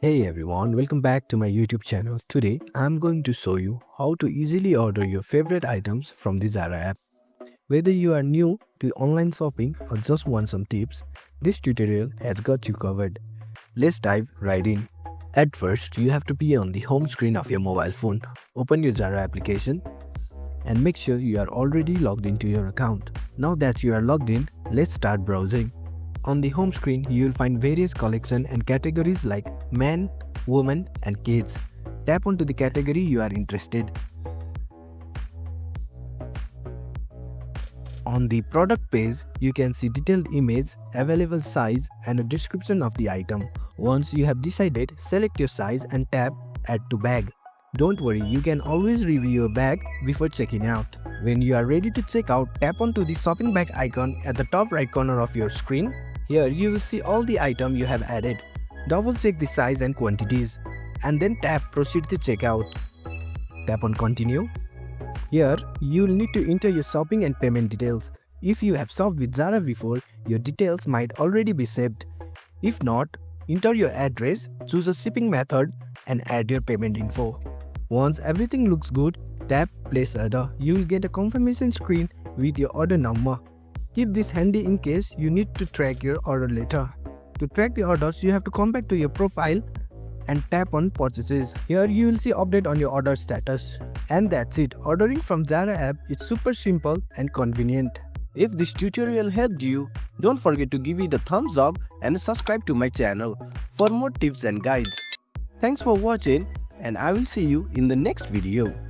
Hey everyone, welcome back to my YouTube channel. Today I'm going to show you how to easily order your favorite items from the Zara app. Whether you are new to online shopping or just want some tips, this tutorial has got you covered. Let's dive right in. At first, you have to be on the home screen of your mobile phone. Open your Zara application and make sure you are already logged into your account. Now that you are logged in, let's start browsing. On the home screen, you will find various collections and categories like men, women, and kids. Tap onto the category you are interested. On the product page, you can see detailed image, available size, and a description of the item. Once you have decided, select your size and tap Add to Bag. Don't worry, you can always review your bag before checking out. When you are ready to check out, tap onto the shopping bag icon at the top right corner of your screen. Here you will see all the items you have added. Double check the size and quantities and then tap Proceed to checkout. Tap on Continue. Here you will need to enter your shopping and payment details. If you have shopped with Zara before, your details might already be saved. If not, enter your address, choose a shipping method and add your payment info. Once everything looks good, tap Place Order. You will get a confirmation screen with your order number. Keep this handy in case you need to track your order later. To track the orders, you have to come back to your profile and tap on Purchases. Here you will see update on your order status. And that's it. Ordering from Zara app is super simple and convenient. If this tutorial helped you, don't forget to give it a thumbs up and subscribe to my channel for more tips and guides. Thanks for watching and I will see you in the next video.